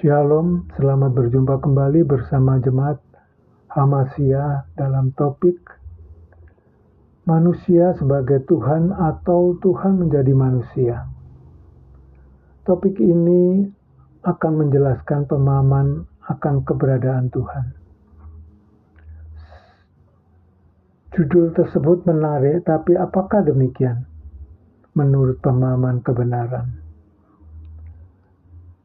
Shalom, selamat berjumpa kembali bersama Jemaat Hamasiyah dalam topik manusia sebagai Tuhan atau Tuhan menjadi manusia. Topik ini akan menjelaskan pemahaman akan keberadaan Tuhan. Judul tersebut menarik, tapi apakah demikian menurut pemahaman kebenaran?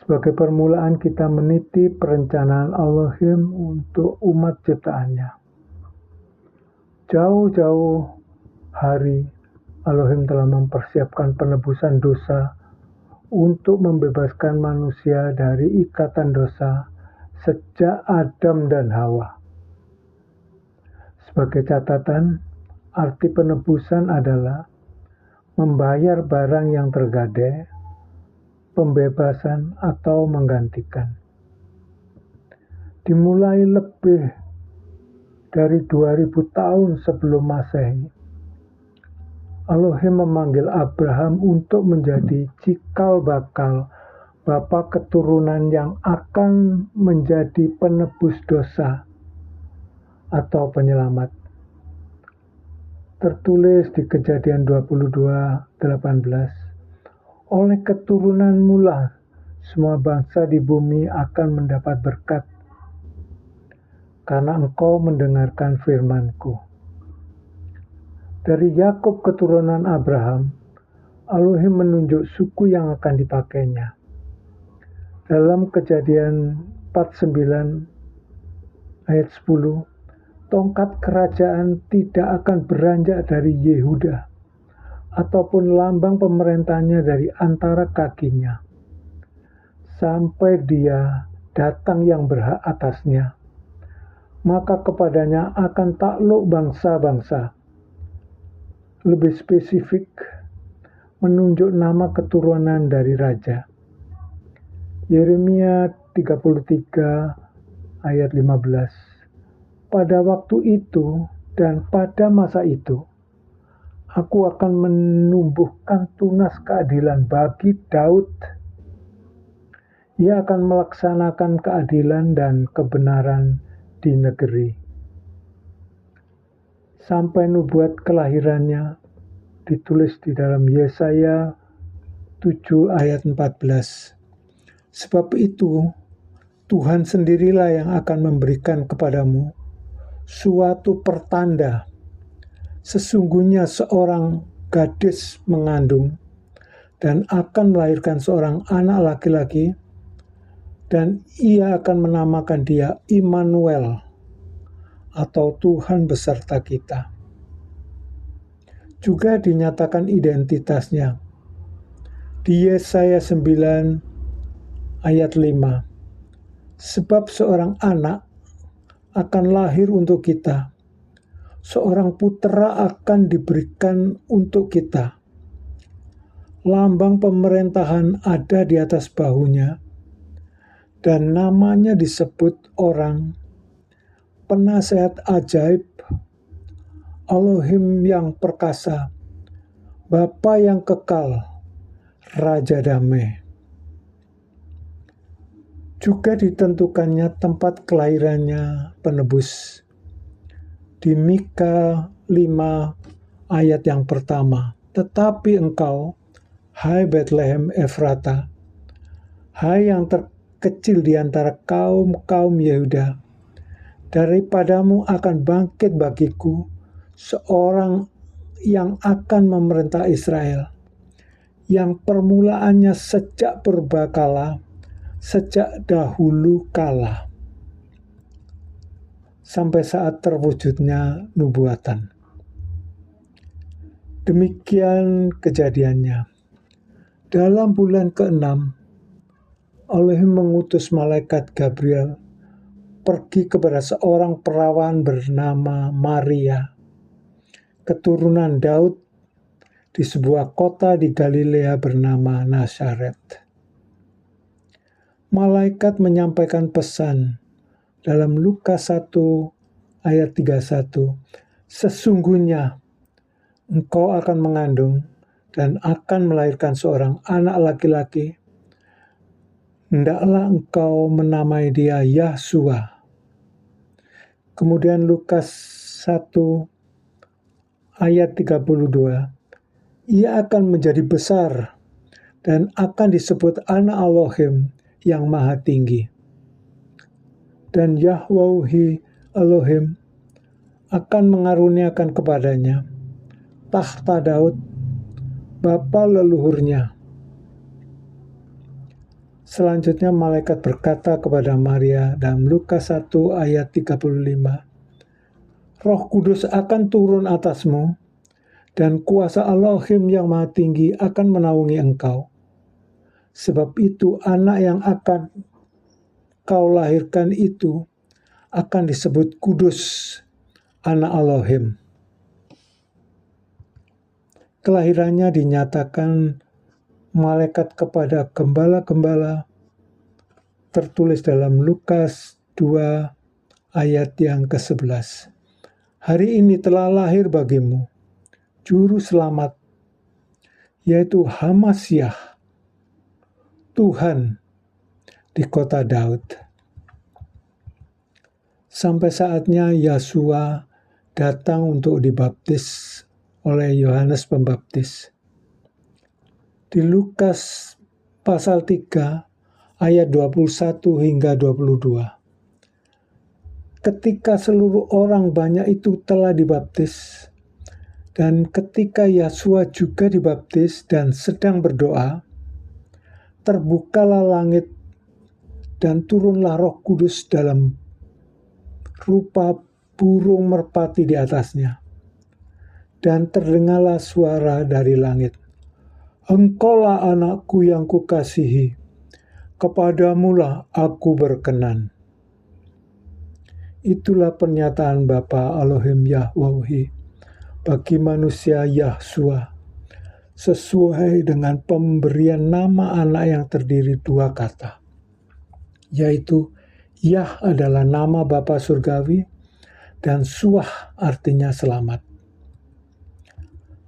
Sebagai permulaan kita meniti perencanaan Elohim untuk umat ciptaannya. Jauh-jauh hari Elohim telah mempersiapkan penebusan dosa untuk membebaskan manusia dari ikatan dosa sejak Adam dan Hawa. Sebagai catatan, arti penebusan adalah membayar barang yang tergadai, pembebasan atau menggantikan. Dimulai lebih dari 2000 tahun sebelum Masehi, Elohim memanggil Abraham untuk menjadi cikal bakal bapa keturunan yang akan menjadi penebus dosa atau penyelamat. Tertulis di Kejadian 22:18. Oleh keturunanmu lah semua bangsa di bumi akan mendapat berkat, karena engkau mendengarkan firman-Ku. Dari Yakub keturunan Abraham, Elohim menunjuk suku yang akan dipakainya. Dalam Kejadian 49 ayat 10, tongkat kerajaan tidak akan beranjak dari Yehuda, ataupun lambang pemerintahnya dari antara kakinya, sampai dia datang yang berhak atasnya. Maka kepadanya akan takluk bangsa-bangsa. Lebih spesifik, menunjuk nama keturunan dari raja. Yeremia 33 ayat 15. Pada waktu itu dan pada masa itu, Aku akan menumbuhkan tunas keadilan bagi Daud. Ia akan melaksanakan keadilan dan kebenaran di negeri. Sampai nubuat kelahirannya ditulis di dalam Yesaya 7 ayat 14. Sebab itu, Tuhan sendirilah yang akan memberikan kepadamu suatu pertanda. Sesungguhnya seorang gadis mengandung dan akan melahirkan seorang anak laki-laki, dan ia akan menamakan dia Immanuel, atau Tuhan beserta kita. Juga dinyatakan identitasnya di Yesaya 9 ayat 5. Sebab seorang anak akan lahir untuk kita, seorang putera akan diberikan untuk kita. Lambang pemerintahan ada di atas bahunya, dan namanya disebut orang Penasehat Ajaib, Elohim yang perkasa, Bapa yang kekal, Raja Damai. Juga ditentukannya tempat kelahirannya penebus. Di Mika 5 ayat yang pertama, tetapi engkau, hai Bethlehem Efrata, hai yang terkecil di antara kaum-kaum Yehuda, daripadamu akan bangkit bagiku seorang yang akan memerintah Israel, yang permulaannya sejak purbakala, sejak dahulu kala, sampai saat terwujudnya nubuatan. Demikian kejadiannya. Dalam bulan ke-6, Elohim mengutus malaikat Gabriel pergi kepada seorang perawan bernama Maria, keturunan Daud, di sebuah kota di Galilea bernama Nazaret. Malaikat menyampaikan pesan dalam Lukas 1 ayat 31, sesungguhnya engkau akan mengandung dan akan melahirkan seorang anak laki-laki, hendaklah engkau menamai dia Yahsua. Kemudian Lukas 1 ayat 32, ia akan menjadi besar dan akan disebut anak Elohim yang maha tinggi. Dan Yahweh Elohim akan mengaruniakan kepadanya tahta Daud, bapa leluhurnya. Selanjutnya malaikat berkata kepada Maria dalam Lukas 1 ayat 35, Roh Kudus akan turun atasmu, dan kuasa Elohim yang maha tinggi akan menaungi engkau. Sebab itu anak yang akan kau lahirkan itu akan disebut kudus, anak Elohim. Kelahirannya dinyatakan malaikat kepada gembala-gembala, tertulis dalam Lukas 2 ayat yang ke-11. Hari ini telah lahir bagimu Juru Selamat, yaitu Hamasyah, Tuhan di kota Daud. Sampai saatnya Yahsua datang untuk dibaptis oleh Yohanes Pembaptis. Di Lukas pasal 3 ayat 21 hingga 22. Ketika seluruh orang banyak itu telah dibaptis, dan ketika Yahsua juga dibaptis dan sedang berdoa, terbukalah langit dan turunlah Roh Kudus dalam rupa burung merpati di atasnya. Dan terdengarlah suara dari langit, Engkaulah anakku yang kukasihi, kepadamulah aku berkenan. Itulah pernyataan Bapa Elohim Yahweh bagi manusia Yahsua, sesuai dengan pemberian nama anak yang terdiri dua kata, yaitu Yah adalah nama Bapa Surgawi, dan Suah artinya selamat.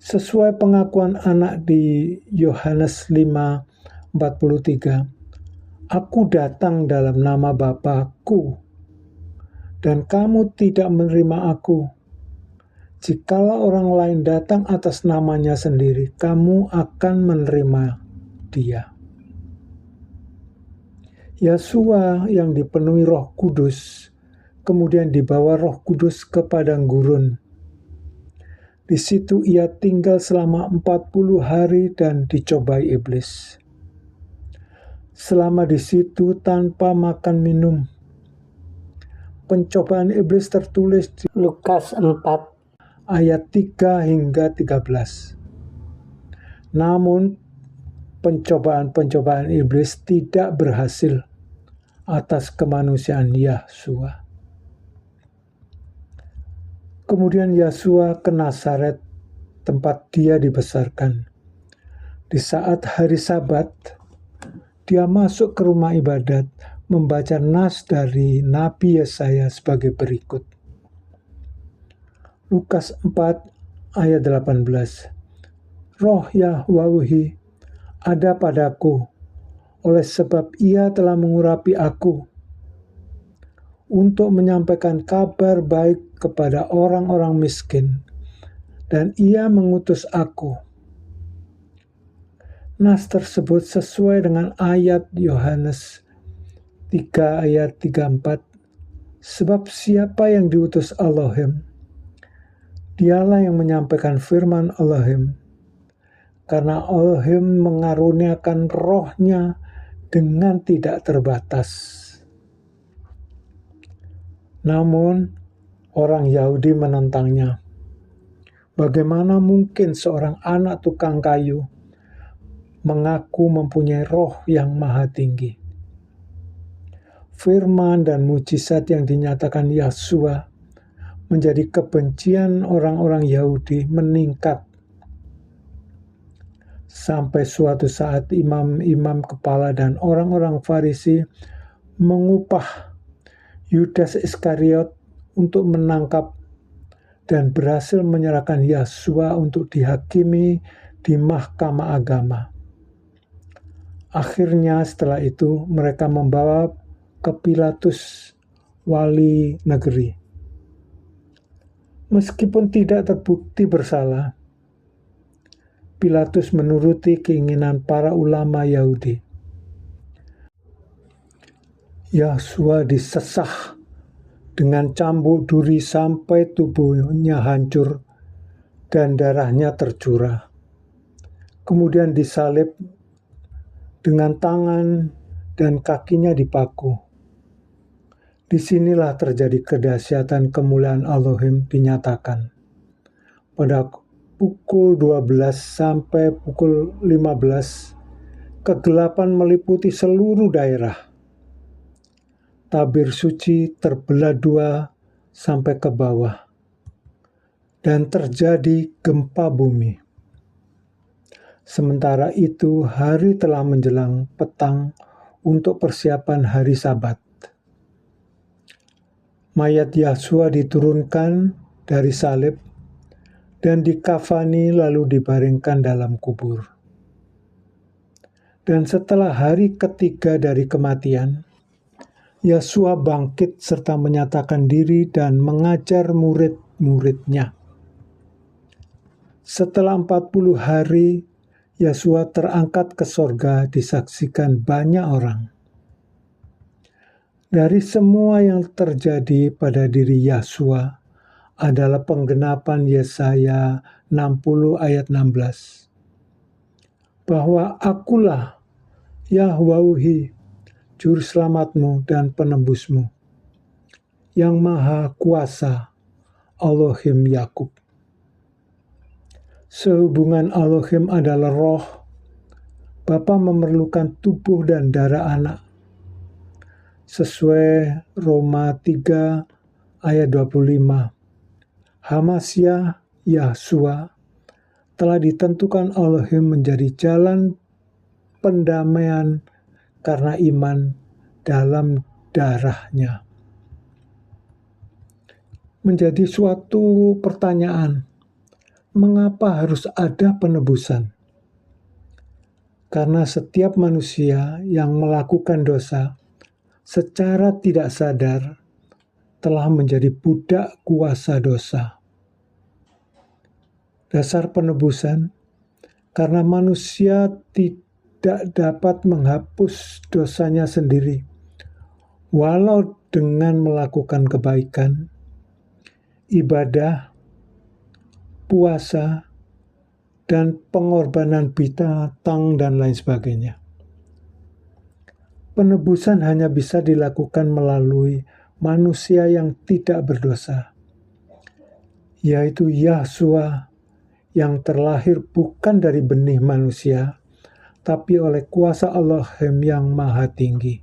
Sesuai pengakuan anak di Yohanes 5:43, Aku datang dalam nama Bapa-Ku, dan kamu tidak menerima aku. Jikalau orang lain datang atas namanya sendiri, kamu akan menerima dia. Yahsua yang dipenuhi Roh Kudus, kemudian dibawa Roh Kudus ke padang gurun. Di situ ia tinggal selama 40 hari dan dicobai iblis. Selama di situ tanpa makan minum. Pencobaan iblis tertulis di Lukas 4 ayat 3 hingga 13. Namun pencobaan-pencobaan iblis tidak berhasil atas kemanusiaan Yahsua. Kemudian Yahsua ke Nazaret, tempat dia dibesarkan. Di saat hari Sabat, dia masuk ke rumah ibadat, membaca nas dari Nabi Yesaya sebagai berikut. Lukas 4 ayat 18. Roh Yahweh ada padaku, oleh sebab ia telah mengurapi aku, untuk menyampaikan kabar baik kepada orang-orang miskin, dan ia mengutus aku. Nas tersebut sesuai dengan ayat Yohanes 3 ayat 34, sebab siapa yang diutus Elohim, dialah yang menyampaikan firman Elohim, karena Elohim mengaruniakan rohnya dengan tidak terbatas. Namun, orang Yahudi menentangnya. Bagaimana mungkin seorang anak tukang kayu mengaku mempunyai roh yang maha tinggi? Firman dan mujizat yang dinyatakan Yahsua menjadi kebencian orang-orang Yahudi meningkat. Sampai suatu saat imam-imam kepala dan orang-orang Farisi mengupah Yudas Iskariot untuk menangkap dan berhasil menyerahkan Yahsua untuk dihakimi di mahkamah agama. Akhirnya setelah itu mereka membawa ke Pilatus, wali negeri. Meskipun tidak terbukti bersalah, Pilatus menuruti keinginan para ulama Yahudi. Yosua disesah dengan cambuk duri sampai tubuhnya hancur dan darahnya tercurah. Kemudian disalib dengan tangan dan kakinya dipaku. Disinilah terjadi kedahsyatan kemuliaan Elohim dinyatakan. Pada pukul 12 sampai pukul 15, kegelapan meliputi seluruh daerah. Tabir suci terbelah 2 sampai ke bawah. Dan terjadi gempa bumi. Sementara itu, hari telah menjelang petang untuk persiapan hari Sabat. Mayat Yosua diturunkan dari salib dan dikafani lalu dibaringkan dalam kubur. Dan setelah hari ketiga dari kematian, Yosua bangkit serta menyatakan diri dan mengajar murid-muridnya. Setelah 40 hari, Yosua terangkat ke sorga disaksikan banyak orang. Dari semua yang terjadi pada diri Yosua adalah penggenapan Yesaya 60 ayat 16. Bahwa akulah Yahweh, juru selamatmu dan penebusmu, yang maha kuasa, Elohim Yakub. Sehubungan Elohim adalah roh, Bapa memerlukan tubuh dan darah anak. Sesuai Roma 3 ayat 25, Hamasya Yosua telah ditentukan Elohim menjadi jalan pendamaian karena iman dalam darahnya. Menjadi suatu pertanyaan, mengapa harus ada penebusan? Karena setiap manusia yang melakukan dosa secara tidak sadar telah menjadi budak kuasa dosa. Dasar penebusan, karena manusia tidak dapat menghapus dosanya sendiri, walau dengan melakukan kebaikan, ibadah, puasa, dan pengorbanan binatang dan lain sebagainya. Penebusan hanya bisa dilakukan melalui manusia yang tidak berdosa, yaitu Yosua yang terlahir bukan dari benih manusia, tapi oleh kuasa Elohim yang maha tinggi.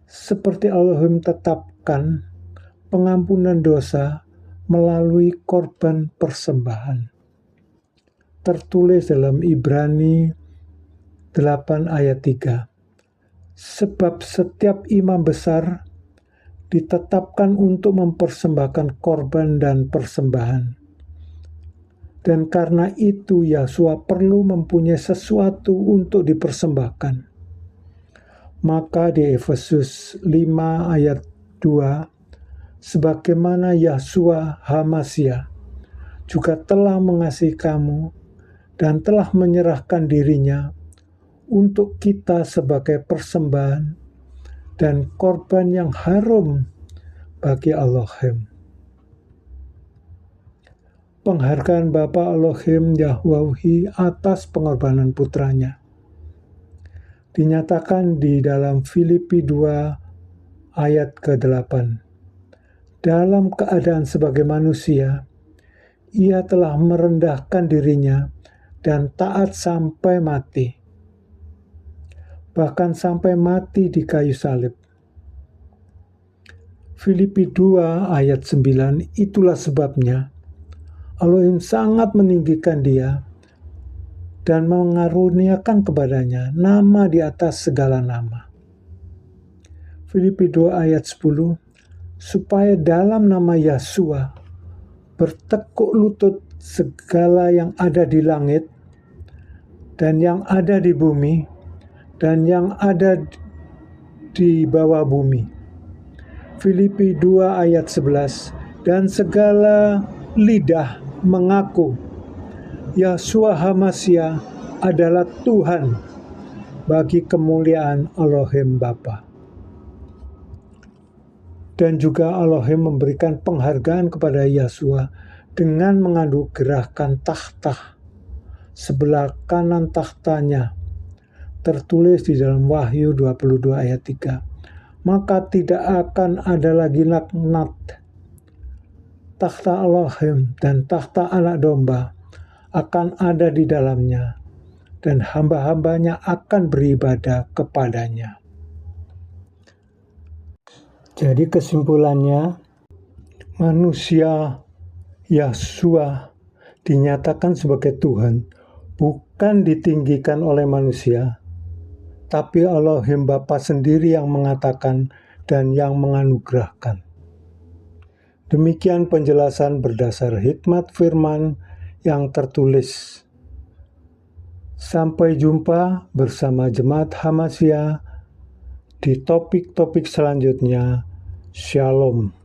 Seperti Elohim tetapkan pengampunan dosa melalui korban persembahan. Tertulis dalam Ibrani 8 ayat 3. Sebab setiap imam besar ditetapkan untuk mempersembahkan korban dan persembahan. Dan karena itu Yosua perlu mempunyai sesuatu untuk dipersembahkan. Maka di Efesus 5 ayat 2, sebagaimana Yosua Hamasya juga telah mengasihi kamu dan telah menyerahkan dirinya untuk kita sebagai persembahan dan korban yang harum bagi Elohim. Penghargaan Bapa Elohim Yahweh atas pengorbanan putranya dinyatakan di dalam Filipi 2 ayat ke-8. Dalam keadaan sebagai manusia, ia telah merendahkan dirinya dan taat sampai mati, bahkan sampai mati di kayu salib. Filipi 2 ayat 9, itulah sebabnya Elohim sangat meninggikan dia dan mengaruniakan kepadanya nama di atas segala nama. Filipi 2 ayat 10, supaya dalam nama Yosua bertekuk lutut segala yang ada di langit dan yang ada di bumi, dan yang ada di bawah bumi. Filipi 2 ayat 11, dan segala lidah mengaku Yeshua HaMashiach adalah Tuhan bagi kemuliaan Elohim Bapa. Dan juga Elohim memberikan penghargaan kepada Yeshua dengan menganugerahkan takhta sebelah kanan takhtanya, tertulis di dalam Wahyu 22 ayat 3. Maka tidak akan ada lagi laknat. Takhta Elohim dan takhta anak domba akan ada di dalamnya, dan hamba-hambanya akan beribadah kepadanya. Jadi kesimpulannya, manusia Yeshua dinyatakan sebagai Tuhan, bukan ditinggikan oleh manusia, tapi Elohim Bapa sendiri yang mengatakan dan yang menganugerahkan. Demikian penjelasan berdasar hikmat firman yang tertulis. Sampai jumpa bersama Jemaat HaMashiach di topik-topik selanjutnya. Shalom.